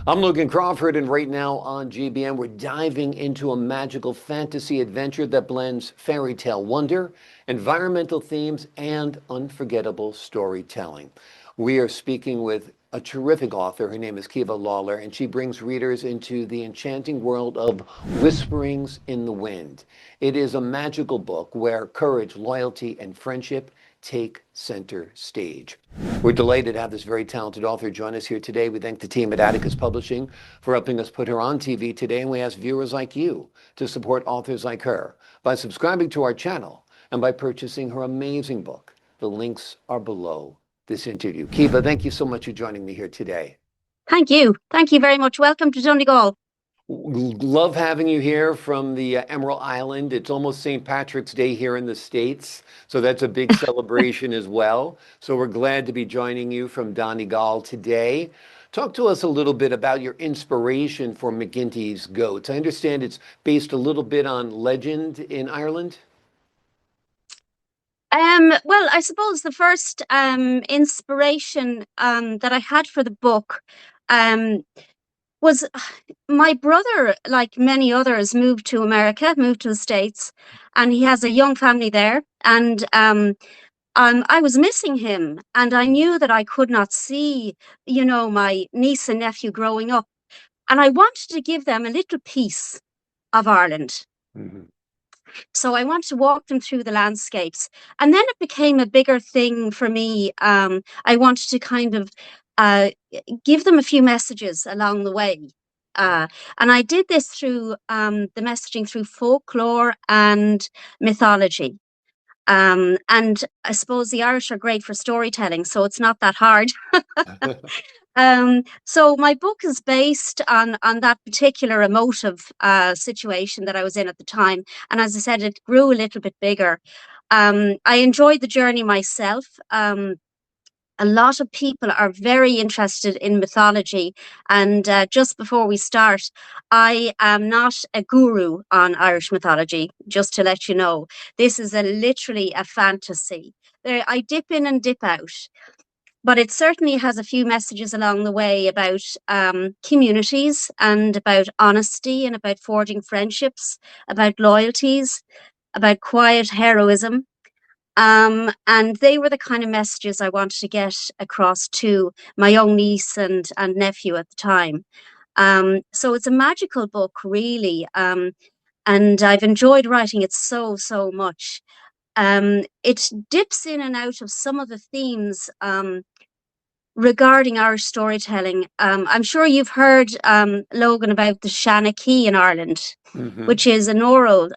I'm Logan Crawford, and right now on GBN, we're diving into a magical fantasy adventure that blends fairy tale wonder, environmental themes, and unforgettable storytelling. We are speaking with a terrific author. Her name is Caoimhe Lawlor, and she brings readers into the enchanting world of Whisperings in the Wind. It is a magical book where courage, loyalty, and friendship take center stage. We're delighted to have this very talented author join us here today. We thank the team at Atticus Publishing for helping us put her on TV today, and we ask viewers like you to support authors like her by subscribing to our channel and by purchasing her amazing book. The links are below this interview. Caoimhe, thank you so much for joining me here today. Thank you. Thank you very much. Welcome to Donegal. Love having you here from the Emerald Island. It's almost St. Patrick's Day here in the States, so that's a big celebration as well. So we're glad to be joining you from Donegal today. Talk to us a little bit about your inspiration for McGinty's Goats. I understand it's based a little bit on legend in Ireland. Well, I suppose the first inspiration that I had for the book um, was my brother, like many others, moved to America, moved to the States, and he has a young family there. And I was missing him, and I knew that I could not see, my niece and nephew growing up. And I wanted to give them a little piece of Ireland. Mhm. So I wanted to walk them through the landscapes. And then it became a bigger thing for me. I wanted to kind of uh, give them a few messages along the way. And I did this through the messaging through folklore and mythology. And I suppose the Irish are great for storytelling, so it's not that hard. So my book is based on that particular emotive situation that I was in at the time. And as I said, it grew a little bit bigger. I enjoyed the journey myself. A lot of people are very interested in mythology. And just before we start, I am not a guru on Irish mythology, just to let you know. This is literally a fantasy. I dip in and dip out. But it certainly has a few messages along the way about communities and about honesty and about forging friendships, about loyalties, about quiet heroism. And they were the kind of messages I wanted to get across to my young niece and nephew at the time. So it's a magical book, really. And I've enjoyed writing it so, so much. It dips in and out of some of the themes regarding Irish storytelling. I'm sure you've heard, Logan, about the Shanachie in Ireland, Mhm. which is an oral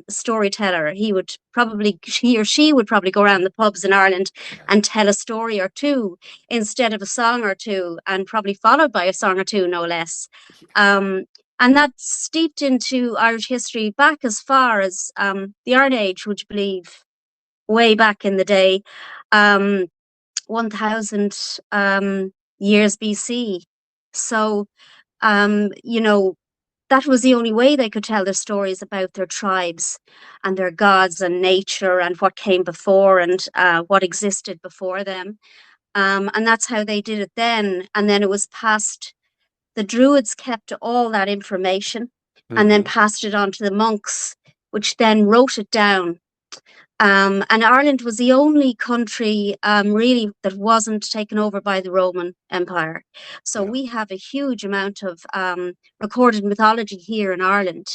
storyteller. He or she would probably go around the pubs in Ireland and tell a story or two instead of a song or two, and probably followed by a song or two, no less. Um, and that's steeped into Irish history back as far as the Iron Age, would you believe, way back in the day. Um, 1000 years BC. So, that was the only way they could tell their stories about their tribes and their gods and nature and what came before and what existed before them. And that's how they did it then. And then it was passed, the Druids kept all that information and then Mhm. passed it on to the monks, which then wrote it down. And Ireland was the only country really that wasn't taken over by the Roman Empire. So Yeah. we have a huge amount of recorded mythology here in Ireland.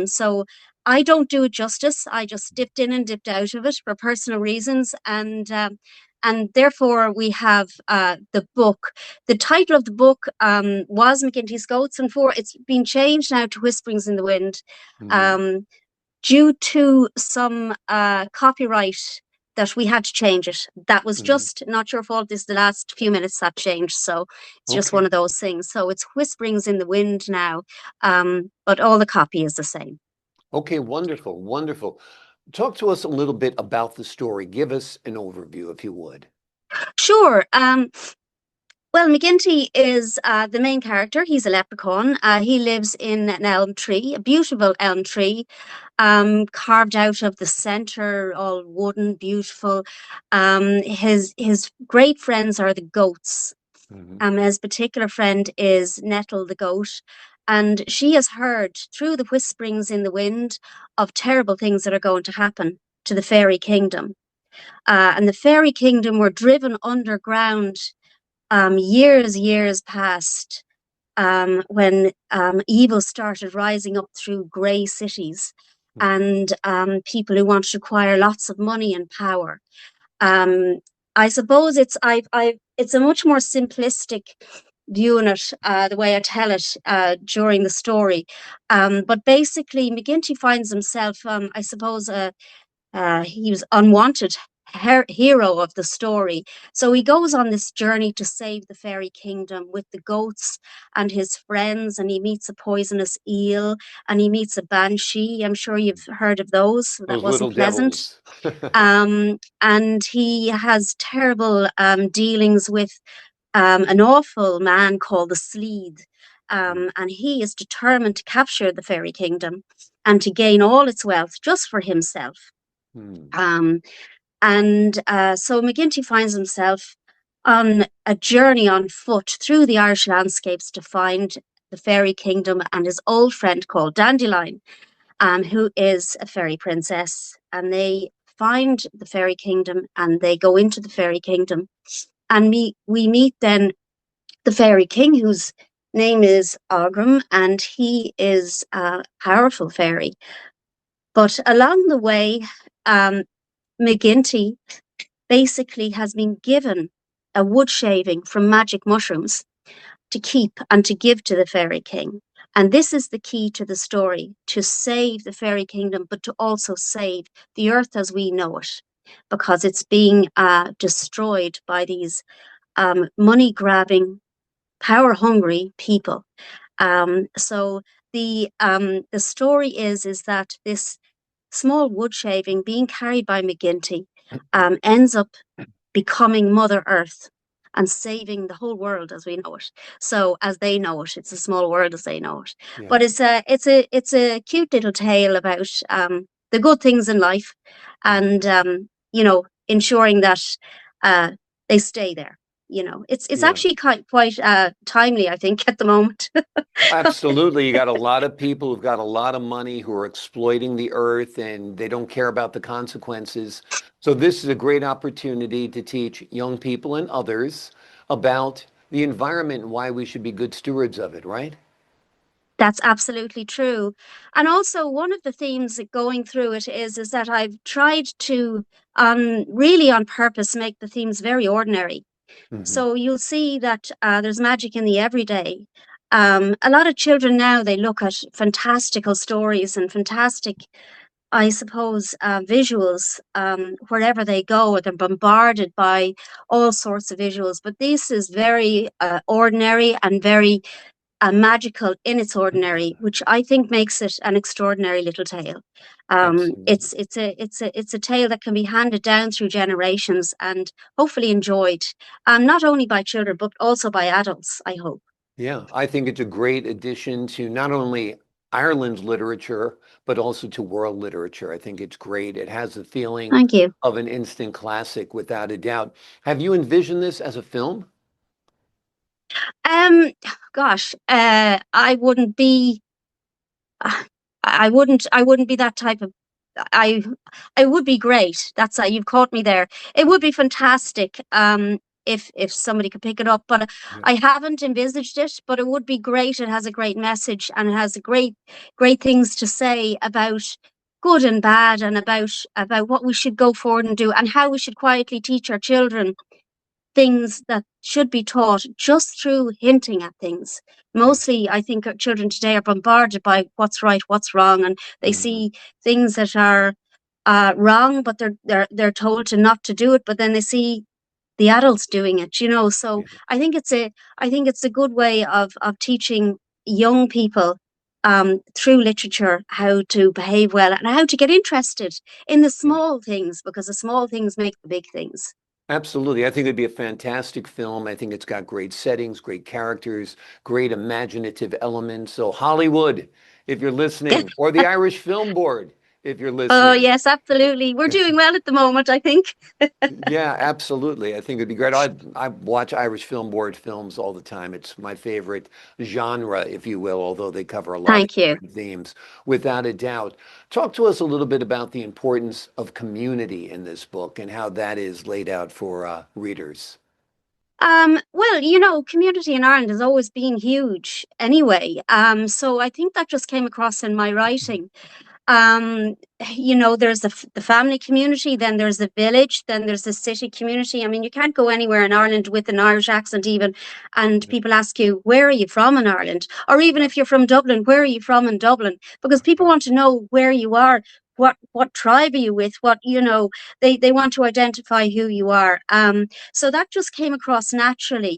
So I don't do it justice. I just dipped in and dipped out of it for personal reasons. And therefore we have the book. The title of the book was McGinty's Goats, and it's been changed now to Whisperings in the Wind. Mhm. Um, Due to some copyright that we had to change it. That was Mhm. just not your fault. This is the last few minutes that changed. So it's just one Okay. of those things. So it's Whisperings in the Wind now. But all the copy is the same. Okay, wonderful, wonderful. Talk to us a little bit about the story. Give us an overview, if you would. Sure. Well, McGinty is the main character. He's a leprechaun. He lives in an elm tree, a beautiful elm tree, carved out of the center, all wooden, beautiful. His great friends are the goats. Hmm. His particular friend is Nettle the goat, and she has heard through the whisperings in the wind of terrible things that are going to happen to the fairy kingdom. And the fairy kingdom were driven underground years past, when evil started rising up through grey cities, and people who wanted to acquire lots of money and power. Um, I suppose it's a much more simplistic view in it, the way I tell it during the story. But basically, McGinty finds himself, I suppose, he was unwanted hero of the story. So he goes on this journey to save the fairy kingdom with the goats and his friends, and he meets a poisonous eel, and he meets a banshee. I'm sure you've heard of those. That Those wasn't little pleasant. devils. And he has terrible dealings with an awful man called the Sleed. And he is determined to capture the fairy kingdom and to gain all its wealth just for himself. Hmm. Um, and so McGinty finds himself on a journey on foot through the Irish landscapes to find the fairy kingdom and his old friend called Dandelion, who is a fairy princess. And they find the fairy kingdom and they go into the fairy kingdom. And we meet then the fairy king, whose name is Ogrim, and he is a powerful fairy. But along the way, um, McGinty basically has been given a wood shaving from magic mushrooms to keep and to give to the fairy king. And this is the key to the story, to save the fairy kingdom, but to also save the earth as we know it, because it's being destroyed by these money grabbing, power hungry people. So the story is that this small wood shaving being carried by McGinty ends up becoming Mother Earth and saving the whole world as we know it. So as they know it, it's a small world as they know it. Yeah. But it's a cute little tale about the good things in life, Hmm. and ensuring that uh, they stay there. It's Yeah. actually quite timely, I think, at the moment. Absolutely. You got a lot of people who've got a lot of money who are exploiting the earth and they don't care about the consequences. So this is a great opportunity to teach young people and others about the environment and why we should be good stewards of it, right? That's absolutely true. And also one of the themes that going through it is that I've tried to really on purpose make the themes very ordinary. Hmm. So you'll see that there's magic in the everyday. A lot of children now, they look at fantastical stories and fantastic, I suppose, visuals wherever they go. They're bombarded by all sorts of visuals, but this is very ordinary and very magical in its ordinary, which I think makes it an extraordinary little tale. Absolutely. It's a tale that can be handed down through generations and hopefully enjoyed, not only by children but also by adults, I hope. Yeah, I think it's a great addition to not only Ireland's literature, but also to world literature. I think it's great. It has the feeling Thank you. of an instant classic without a doubt. Have you envisioned this as a film? Um, Gosh, I wouldn't be. uh, I wouldn't be that type of. I it would be great. That's you've caught me there. It would be fantastic. If somebody could pick it up, but Yeah. I haven't envisaged it. But it would be great. It has a great message and it has a great things to say about good and bad, and about what we should go forward and do, and how we should quietly teach our children things that should be taught just through hinting at things. Yes. Mostly, I think our children today are bombarded by what's right, what's wrong, and they Hmm. see things that are wrong, but they're told to not to do it. But then they see the adults doing it. So Yeah. I think it's a good way of teaching young people through literature how to behave well and how to get interested in the Yeah. small things, because the small things make the big things. Absolutely. I think it'd be a fantastic film. I think it's got great settings, great characters, great imaginative elements. So Hollywood, if you're listening, or the Irish Film Board, if you're Oh, listening. yes, absolutely. We're doing well at the moment, I think. Yeah, absolutely. I think it'd be great. I watch Irish Film Board films all the time. It's my favorite genre, if you will, although they cover a lot of Thank you. different themes, without a doubt. Talk to us a little bit about the importance of community in this book and how that is laid out for readers. Well, community in Ireland has always been huge anyway. So I think that just came across in my writing. um there's the family community, then there's the village, then there's the city community. I mean, you can't go anywhere in Ireland with an Irish accent even, and people ask you, where are you from in Ireland? Or even if you're from Dublin, where are you from in Dublin? Because people want to know where you are, what tribe are you with, they want to identify who you are. So that just came across naturally.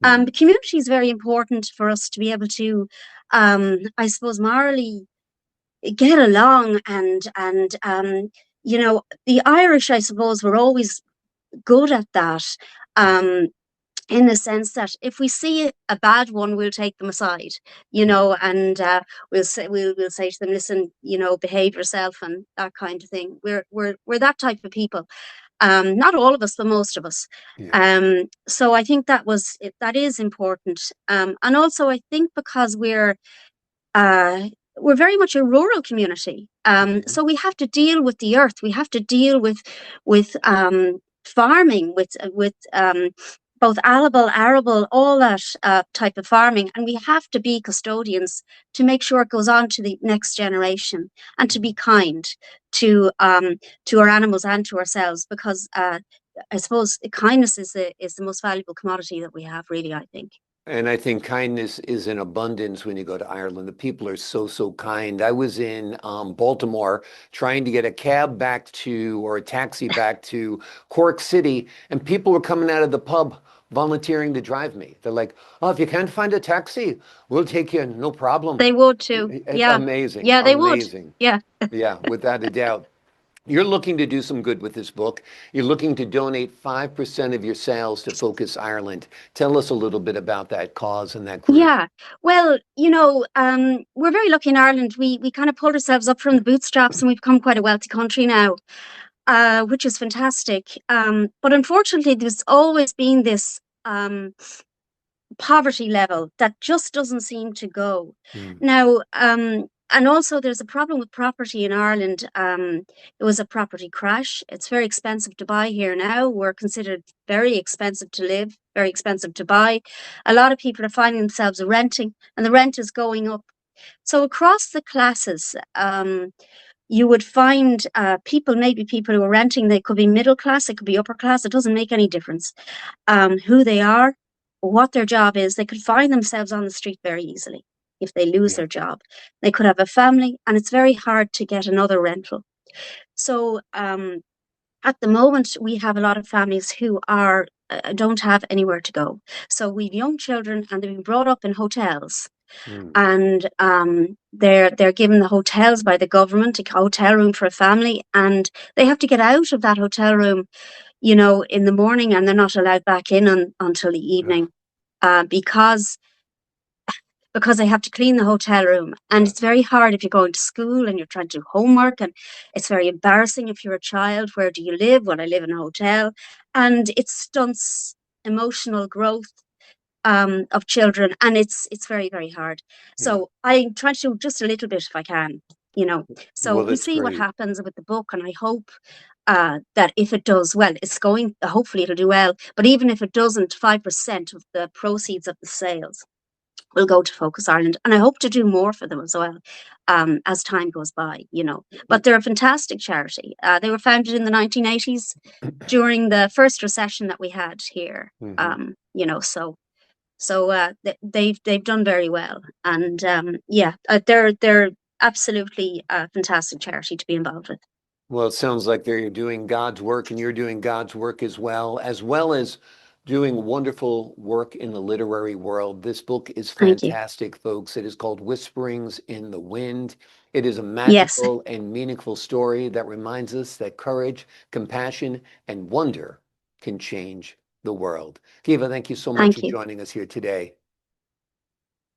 Mhm. The community is very important for us to be able to, I suppose, morally get along. And the Irish, I suppose, were always good at that, um in the sense that if we see a bad one, we'll take them aside, Mhm. and we'll say to them, listen, behave yourself, and that kind of thing. We're that type of people. Not all of us, but most of us. Yeah. So I think that is important. And also I think because uh, we're very much a rural community. Mhm. So we have to deal with the earth. We have to deal with farming, with both arable, all that type of farming, and we have to be custodians to make sure it goes on to the next generation, and to be kind to our animals and to ourselves, because I suppose kindness is the most valuable commodity that we have, really, I think. And I think kindness is in abundance when you go to Ireland. The people are so, so kind. I was in Baltimore trying to get a cab back to, or a taxi back to Cork City, and people were coming out of the pub volunteering to drive me. They're like, oh, if you can't find a taxi, we'll take you, no problem. They would too. Yeah. Amazing, Yeah, they would. amazing. Yeah. Yeah, without a doubt. You're looking to do some good with this book. You're looking to donate 5% of your sales to Focus Ireland. Tell us a little bit about that cause and that group. Yeah. Well, we're very lucky in Ireland. We kind of pulled ourselves up from the bootstraps, and we've become quite a wealthy country now, which is fantastic. But unfortunately, there's always been this poverty level that just doesn't seem to go. Mm. Now, and also there's a problem with property in Ireland. It was a property crash. It's very expensive to buy here now. We're considered very expensive to live, very expensive to buy. A lot of people are finding themselves renting, and the rent is going up. So across the classes, you would find maybe people who are renting, they could be middle class, it could be upper class, it doesn't make any difference who they are, what their job is. They could find themselves on the street very easily if they lose Yeah. their job. They could have a family, and it's very hard to get another rental. So at the moment, we have a lot of families who are don't have anywhere to go. So we've young children, and they've been brought up in hotels, Mm. and they're given the hotels by the government, a hotel room for a family, and they have to get out of that hotel room, in the morning, and they're not allowed back in until the Ugh. evening, because they have to clean the hotel room. And Yeah. it's very hard if you're going to school and you're trying to do homework, and it's very embarrassing if you're a child. Where do you live? Well, I live in a hotel. And it stunts emotional growth of children, and it's very, very hard. Yeah. So I try to do just a little bit if I can, so Well, we'll that's see what great. happens with the book, and I hope that if it does well, hopefully it'll do well, but even if it doesn't, 5% of the proceeds of the sales will go to Focus Ireland, and I hope to do more for them as well, as time goes by. But they're a fantastic charity. They were founded in the 1980s during the first recession that we had here. Hmm. They've done very well, and yeah, they're absolutely a fantastic charity to be involved with. Well, it sounds like they're doing God's work and you're doing God's work as well as doing wonderful work in the literary world. This book is Thank you. fantastic, folks. It is called Whisperings in the Wind. It is a Yes, magical and meaningful story that reminds us that courage, compassion, and wonder can change the world. Kiva, thank you so much for thank you. joining us here today.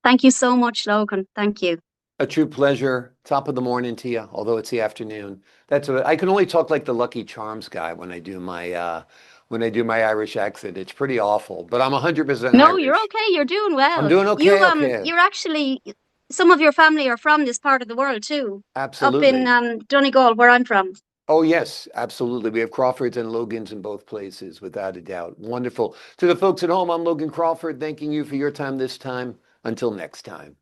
Thank you so much, Logan. Thank you. A true pleasure. Top of the morning to you, although it's the afternoon. That's what I can only talk like the Lucky Charms guy when I do my Irish accent. It's pretty awful, but I'm 100% No, you're Irish. okay. You're doing I'm well. doing You okay. Okay. you're actually some of your family are from this part of the world too, up in Absolutely. Donegal, where I'm from. Oh, yes, absolutely. We have Crawfords and Logans in both places, without a doubt. Wonderful. To the folks at home, I'm Logan Crawford, thanking you for your time this time. Until next time.